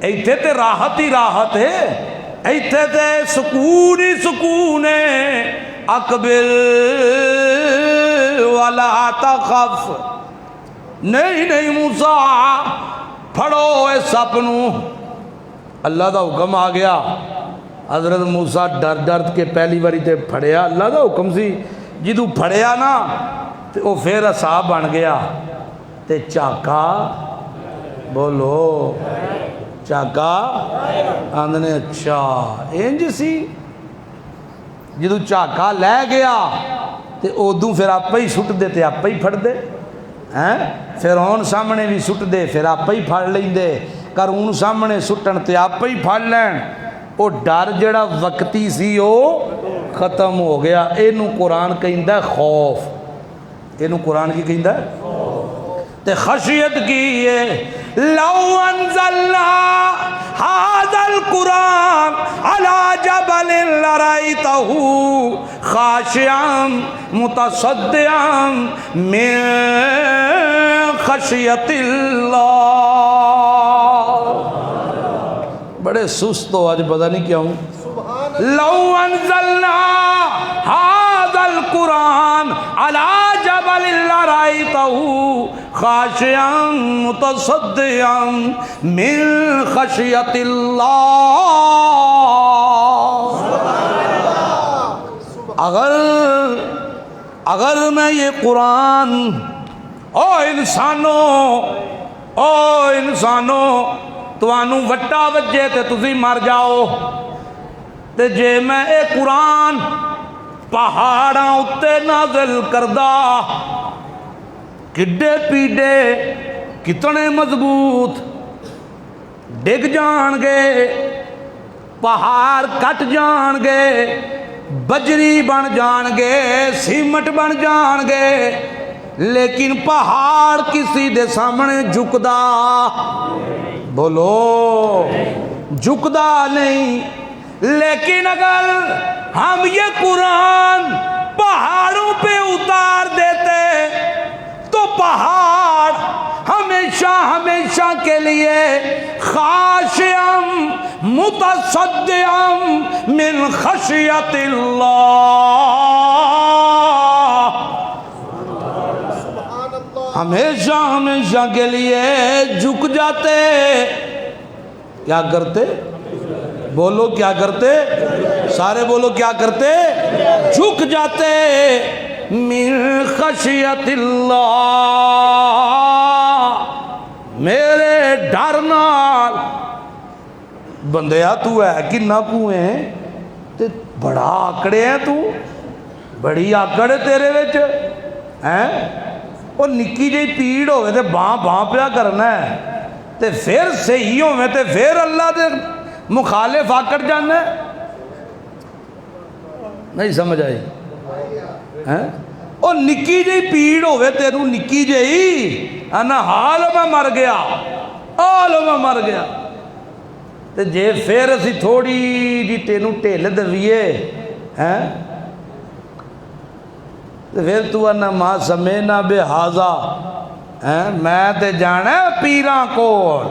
ایتھے تے راحت ہی راحت ہے، ایتھے تے سکون ہی سکون ہے. اقبل ولا تخف. نہیں موسیٰ پھڑو اس سپ نو. اللہ دا حکم آ گیا. حضرت موسیٰ ڈر کے پہلی باری تے پھڑیا. اللہ دا حکم سی جدو پھڑیا نا تے وہ پھر عصا بن گیا تے چاکا. بولو چاکا. آندنے اچھا انج سی. جدو چاکا لے گیا تے ادو پھر آپ ہی سٹ دے تے آپ ہی پھڑ دے. فرعون سامنے بھی سٹ دے پھر آپ ہی پھڑ لیں دے. ਕਾਨੂੰਨ ਸਾਹਮਣੇ ਸੁੱਟਣ ਤੇ ਆਪੇ ਹੀ ਫੜ ਲੈਣ। ਉਹ ਡਰ ਜਿਹੜਾ ਵਕਤੀ ਸੀ ਉਹ ਖਤਮ ਹੋ ਗਿਆ। ਇਹਨੂੰ ਕੁਰਾਨ ਕਹਿੰਦਾ ਖੌਫ। ਇਹਨੂੰ ਕੁਰਾਨ ਕੀ ਕਹਿੰਦਾ? تے خشیت کی ہے لو انزلنا هذا القرآن على جبل لرأيته خاشعا متصدعا من خشیت اللہ۔ بڑے سست ہو آج، پتہ نہیں کیا ہوں۔ لو انزلنا هذا القرآن على جبل لرأيته خاشعا متصدعا من خشیت اللہ۔ اگر میں یہ قرآن او انسانوں توانوں وٹا وجے تے تسی مر جاؤ، تے جے میں اے قرآن پہاڑاں اتے نازل کردہ، کڈے پیڈے کتنے مضبوط ڈگ جان گے، پہاڑ کٹ جان گے، بجری بن جان گے، سیمٹ بن جان گے، لیکن پہاڑ کسی دے سامنے جھکدا، بولو جھکدا نہیں۔ لیکن اگر ہم یہ قرآن پہاڑوں پہ اتار دیتے تو پہاڑ ہمیشہ ہمیشہ کے لیے خاشعا متصدعا من خشیت اللہ، ہمیشہ ہمیشہ کے لیے جھک جاتے۔ کیا کرتے؟ بولو کیا کرتے؟ سارے بولو کیا کرتے؟ جھک جاتے من خشیت اللہ، میرے ڈر نال۔ بندیا تو ہے کنا کوئیں تے بڑا آکڑے ہیں، تو بڑی آکڑ ہے تیرے وچ ہیں۔ اور نکی جی پیڑ ہوئے تے باں پیا کرنا ہے، تے پھر صحیح ہوئے تے پھر اللہ دے مخالف آکڑ جانا ہے۔ نہیں سمجھ آئی؟ اور نکی جی پیڑ ہوئے تیروں نکی جی انا حال میں مر گیا، حال میں مر گیا، تے جے پھر اسی تھوڑی جی تینوں ٹھل دویے تے پھر تو انا ما سمینا بے حاضا، میں تے جانا ہے پیراں کول،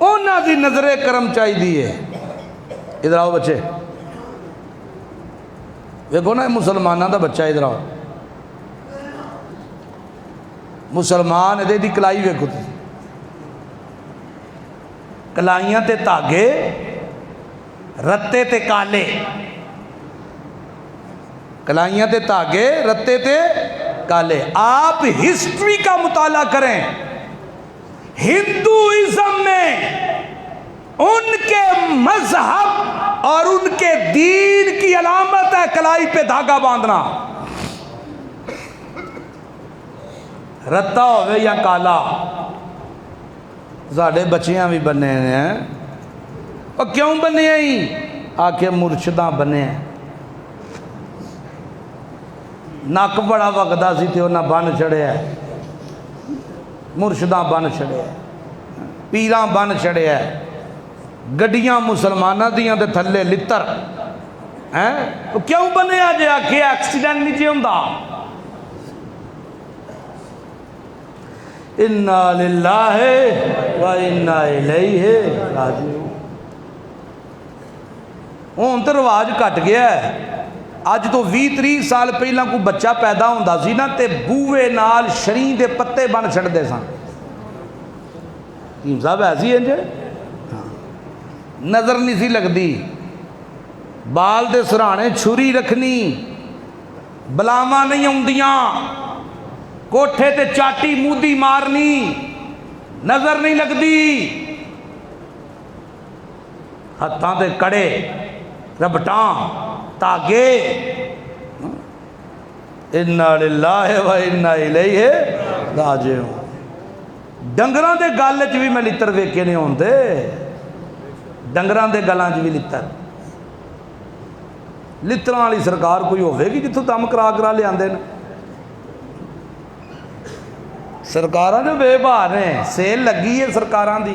اونا دی نظر کرم چاہی دیئے۔ ادھر آؤ بچے، دیکھو نا مسلمانہ دا بچہ، ادھر آؤ، مسلمان دے دی کلائی ویکھو تے کلائیاں تے تاگے، رتے تے کالے، کلائیاں تے تاگے، رتے تے کالے۔ آپ ہسٹری کا مطالعہ کریں، ہندوازم میں ان کے مذہب اور ان کے دین کی علامت ہے کلائی پہ دھاگا باندھنا، رتا ہوئے یا کالا۔ ساڑھے بچیاں بھی بنے ہیں، اور کیوں بنے ہیں؟ آکے مرشداں بنے ہیں۔ ناک بڑا وقتہ سی تے انہاں بن چڑھے ہیں، مرشداں بن چڑھے ہیں، پیراں بن چڑھے ہیں، گڈیاں مسلمانہ دیاں تے تھلے لتر ہیں۔ کیوں بنے آجے آکے ایکسیڈنٹ نہیں جے ہوندہ؟ اِنَّا لِلَّهِ وَإِنَّا إِلَيْهِ راجعون۔ ہون تے رواج کٹ گیا ہے۔ اج تو 20-30 سال پہلا کوئی بچہ پیدا ہوندا سی نا تے بوئے نال شریں دے پتے بن چھڑ دے سان۔ حکیم صاحب ایسی ہیں جے نظر نہیں سی لگ دی، بال دے سرانے چھری رکھنی، بلاواں نہیں ہوندیاں، کوٹھے تے چاٹی مودی مارنی، نظر نہیں لگ دی، ہتھاں تے کڑے، ربٹاں، تاگے۔ اِنَّا لِلَّهِ وَإِنَّا إِلَيْهِ راجعون۔ ਡੰਗਰਾਂ ਦੇ ਗਲ 'ਚ ਵੀ ਮੈਂ ਲਿੱਤਰ ਵੇਖੇ ਨਹੀਂ ਹੁੰਦੇ, ਡੰਗਰਾਂ ਦੇ ਗਲਾਂ 'ਚ ਵੀ ਲਿੱਤਰਾਂ ਵਾਲੀ ਸਰਕਾਰ ਕੋਈ ਹੋਵੇਗੀ ਜਿੱਥੋਂ ਦਮ ਕਰਾ ਲਿਆਂਦੇ ਨੇ। ਸਰਕਾਰਾਂ ਦੇ ਬੇਭਾਰ ਨੇ, ਸੇਲ ਲੱਗੀ ਹੈ ਸਰਕਾਰਾਂ ਦੀ,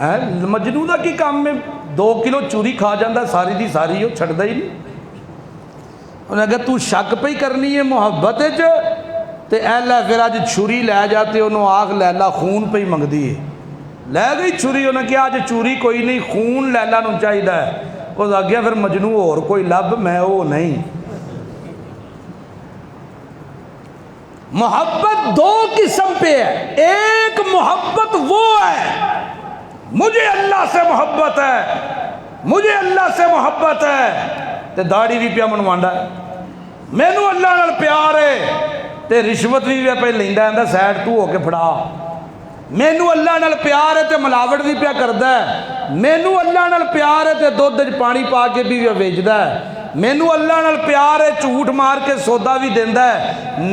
مجنوں دا کی کام میں 2 کلو چوری کھا جاندہ ساری دی ساری ہو چھڑ ہی نہیں. انہیں اگر تو شک پہ ہی کرنی ہے محبت تے اہلا پھر آج چھری لے جاتے انہوں آگ لیلا خون پہ ہی منگ دیئے لے گئی چھری. انہیں کیا آج چوری کوئی نہیں خون لیلا نو چاہی دا ہے. وہ آگیا پھر مجنوں اور کوئی لب میں وہ نہیں. محبت 2 قسم پہ ہے. ایک محبت وہ ہے مجھے اللہ سے محبت ہے, مجھے اللہ سے محبت ہے تے داڑھی بھی پیا منواندا ہے, مینوں اللہ نال پیار ہے تے رشوت بھی پہ لیندا ہے سائڈ تو ہو کے پھڑا. مینوں اللہ نال پیار ہے تے ملاوٹ بھی پیا کردا ہے. مینوں اللہ نال پیار ہے تے دودھ وچ پانی پا کے بھی ویچدا ہے. مینوں اللہ نال پیار ہے جھوٹ مار کے سودا بھی دیندا ہے.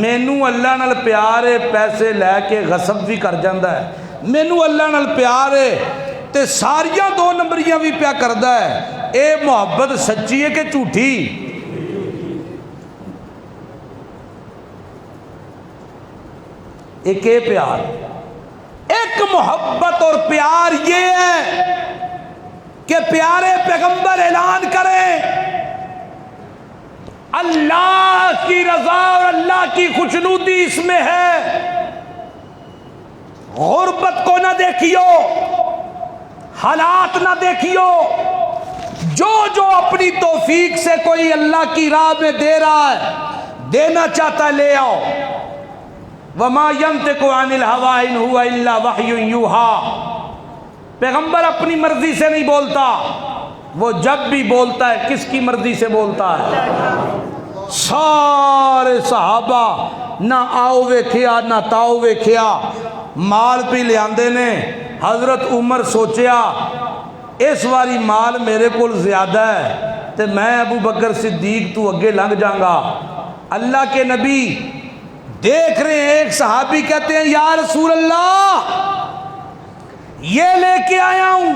مینوں اللہ نال پیار ہے پیسے لے کے غصب بھی کر جاندا ہے. مینوں اللہ نال پیار ہے تے ساریاں 2 نمبریاں بھی پیا کردا ہے. اے محبت سچی ہے کہ جھوٹھی؟ ایک اے پیار. ایک محبت اور پیار یہ ہے کہ پیارے پیغمبر اعلان کریں اللہ کی رضا اور اللہ کی خوشنودی اس میں ہے. غربت کو نہ دیکھیو, حالات نہ دیکھیو, جو اپنی توفیق سے کوئی اللہ کی راہ میں دے رہا ہے, دینا چاہتا ہے لے آؤ. وما ينطق عن الهوى ان هو الا وحی یوحى. پیغمبر اپنی مرضی سے نہیں بولتا, وہ جب بھی بولتا ہے کس کی مرضی سے بولتا ہے؟ سارے صحابہ نہ آؤ ویکھیا نہ تاؤ ویکھیا مال پہ لے آندے نے. حضرت عمر سوچیا اس واری مال میرے کو زیادہ ہے تے میں ابو بکر صدیق تو اگے لنگ جاؤں گا. اللہ کے نبی دیکھ رہے ہیں, ایک صحابی کہتے ہیں یا رسول اللہ یہ لے کے آیا ہوں.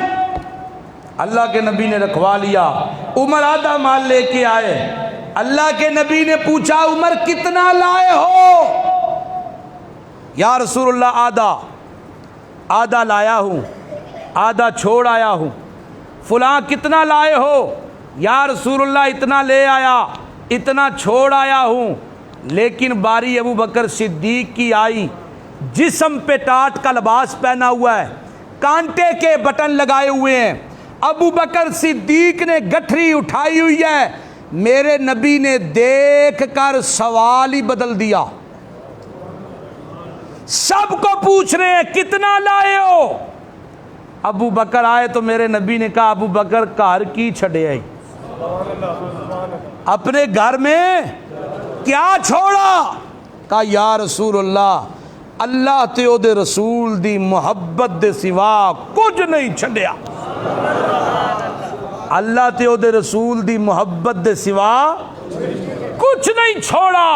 اللہ کے نبی نے رکھوا لیا. عمر آدھا مال لے کے آئے. اللہ کے نبی نے پوچھا عمر کتنا لائے ہو؟ یا رسول اللہ آدھا لایا ہوں, آدھا چھوڑ آیا ہوں. فلاں کتنا لائے ہو؟ یا رسول اللہ اتنا لے آیا, اتنا چھوڑ آیا ہوں. لیکن باری ابو بکر صدیق کی آئی, جسم پہ ٹاٹ کا لباس پہنا ہوا ہے, کانٹے کے بٹن لگائے ہوئے ہیں. ابو بکر صدیق نے گٹھری اٹھائی ہوئی ہے. میرے نبی نے دیکھ کر سوال ہی بدل دیا. سب کو پوچھ رہے ہیں کتنا لائے ہو؟ ابو بکر آئے تو میرے نبی نے کہا ابو بکر گھر کی چھڑے آئی, اپنے گھر میں کیا چھوڑا؟ کہا یا رسول اللہ اللہ تے او دے رسول دی محبت دے سوا کچھ نہیں چھڑیا. اللہ تے او دے رسول دی محبت دے سوا کچھ نہیں چھوڑا,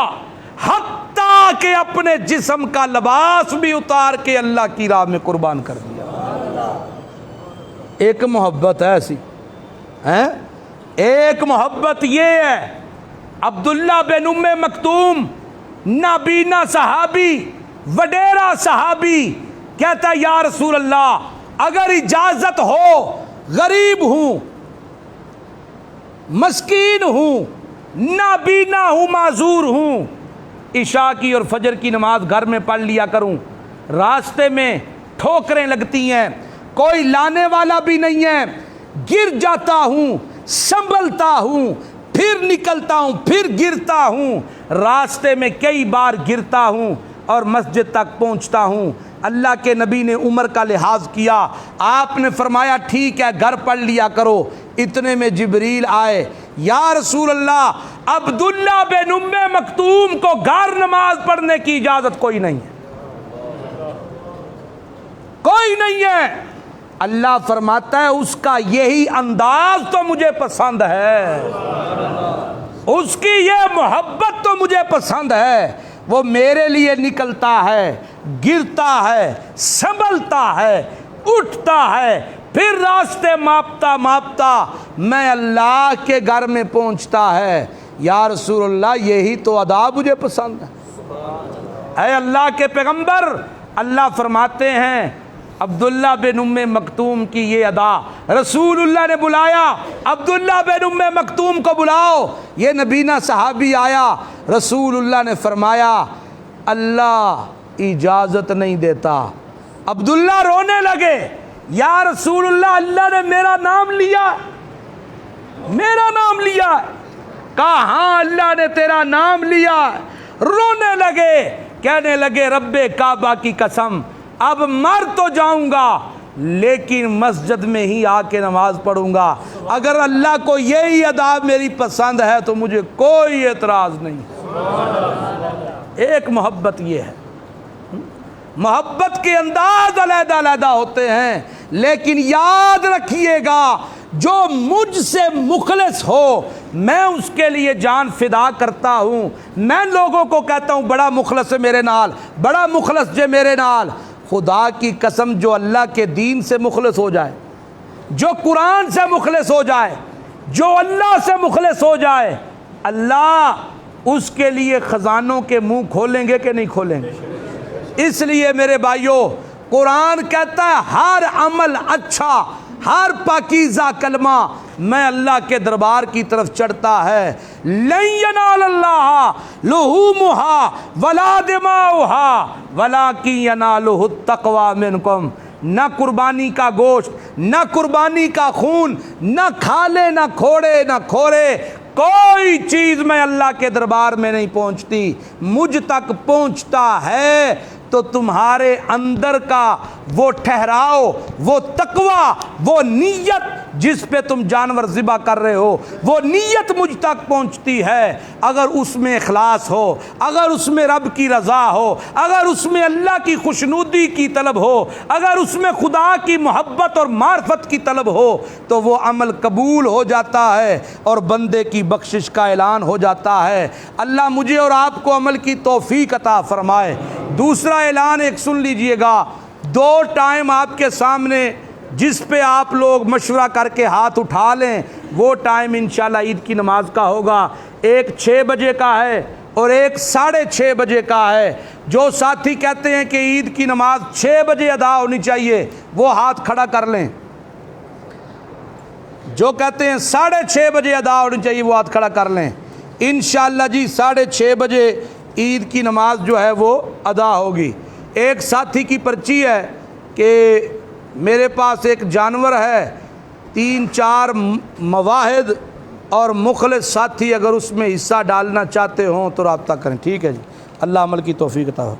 حتیٰ کہ اپنے جسم کا لباس بھی اتار کے اللہ کی راہ میں قربان کر دیا. ایک محبت ہے ایسی ہیں. ایک محبت یہ ہے عبداللہ بن ام مکتوم نابینا صحابی وڈیرا صحابی کہتا ہے یا رسول اللہ اگر اجازت ہو, غریب ہوں, مسکین ہوں, نابینا ہوں, معذور ہوں, عشاء کی اور فجر کی نماز گھر میں پڑھ لیا کروں. راستے میں ٹھوکریں لگتی ہیں, کوئی لانے والا بھی نہیں ہے, گر جاتا ہوں, سنبھلتا ہوں, پھر نکلتا ہوں, پھر گرتا ہوں, راستے میں کئی بار گرتا ہوں اور مسجد تک پہنچتا ہوں. اللہ کے نبی نے عمر کا لحاظ کیا, آپ نے فرمایا ٹھیک ہے گھر پڑھ لیا کرو. اتنے میں جبریل آئے, یا رسول اللہ عبداللہ بن ام مکتوم کو گھر نماز پڑھنے کی اجازت کوئی نہیں ہے, کوئی نہیں ہے. اللہ فرماتا ہے اس کا یہی انداز تو مجھے پسند ہے, اس کی یہ محبت تو مجھے پسند ہے. وہ میرے لیے نکلتا ہے, گرتا ہے, سنبھلتا ہے, اٹھتا ہے, پھر راستے ماپتا ماپتا میں اللہ کے گھر میں پہنچتا ہے. یا رسول اللہ یہی تو ادا مجھے پسند ہے. اے اللہ کے پیغمبر, اللہ فرماتے ہیں عبداللہ بن ام مکتوم کی یہ ادا، رسول اللہ نے بلایا، عبداللہ بن ام مکتوم کو بلاؤ۔ یہ نبینا صحابی آیا، رسول اللہ نے فرمایا اللہ اجازت نہیں دیتا۔ عبداللہ رونے لگے، یا رسول اللہ، اللہ نے میرا نام لیا، میرا نام لیا۔ کہا ہاں اللہ نے تیرا نام لیا۔ رونے لگے، کہنے لگے رب کعبہ کی قسم، اب مر تو جاؤں گا لیکن مسجد میں ہی آ کے نماز پڑھوں گا، اگر اللہ کو یہی ادا میری پسند ہے تو مجھے کوئی اعتراض نہیں۔ ایک محبت یہ ہے، محبت کے انداز علیحدہ علیحدہ ہوتے ہیں، لیکن یاد رکھیے گا جو مجھ سے مخلص ہو میں اس کے لیے جان فدا کرتا ہوں۔ میں لوگوں کو کہتا ہوں بڑا مخلص ہے میرے نال، بڑا مخلص جے میرے نال۔ خدا کی قسم جو اللہ کے دین سے مخلص ہو جائے، جو قرآن سے مخلص ہو جائے، جو اللہ سے مخلص ہو جائے، اللہ اس کے لیے خزانوں کے منہ کھولیں گے کہ نہیں کھولیں گے؟ اس لیے میرے بھائیوں، قرآن کہتا ہے ہر عمل اچھا، ہر پاکیزہ کلمہ میں اللہ کے دربار کی طرف چڑھتا ہے۔ لن ینال اللہ لحومها ولا دماؤها ولکن ینالہ التقوی منکم۔ نہ قربانی کا گوشت، نہ قربانی کا خون، نہ کھالے نہ کھوڑے نہ کھورے، کوئی چیز میں اللہ کے دربار میں نہیں پہنچتی، مجھ تک پہنچتا ہے تو تمہارے اندر کا وہ ٹھہراؤ، وہ تقوی، وہ نیت جس پہ تم جانور ذبح کر رہے ہو، وہ نیت مجھ تک پہنچتی ہے۔ اگر اس میں اخلاص ہو، اگر اس میں رب کی رضا ہو، اگر اس میں اللہ کی خوشنودی کی طلب ہو، اگر اس میں خدا کی محبت اور معرفت کی طلب ہو، تو وہ عمل قبول ہو جاتا ہے اور بندے کی بخشش کا اعلان ہو جاتا ہے۔ اللہ مجھے اور آپ کو عمل کی توفیق عطا فرمائے۔ دوسرا اعلان ایک سن لیجئے گا، 2 ٹائم آپ کے سامنے جس پہ آپ لوگ مشورہ کر کے ہاتھ اٹھا لیں، وہ ٹائم انشاءاللہ عید کی نماز کا ہوگا۔ ایک 6 بجے کا ہے اور ایک 6:30 بجے کا ہے۔ جو ساتھی کہتے ہیں کہ عید کی نماز 6 بجے ادا ہونی چاہیے وہ ہاتھ کھڑا کر لیں، جو کہتے ہیں 6:30 بجے ادا ہونی چاہیے وہ ہاتھ کھڑا کر لیں۔ انشاءاللہ جی 6:30 بجے عید کی نماز جو ہے وہ ادا ہوگی۔ ایک ساتھی کی پرچی ہے کہ میرے پاس ایک جانور ہے، 3-4 مواحد اور مخلص ساتھی اگر اس میں حصہ ڈالنا چاہتے ہوں تو رابطہ کریں۔ ٹھیک ہے جی، اللہ عمل کی توفیق عطا ہو۔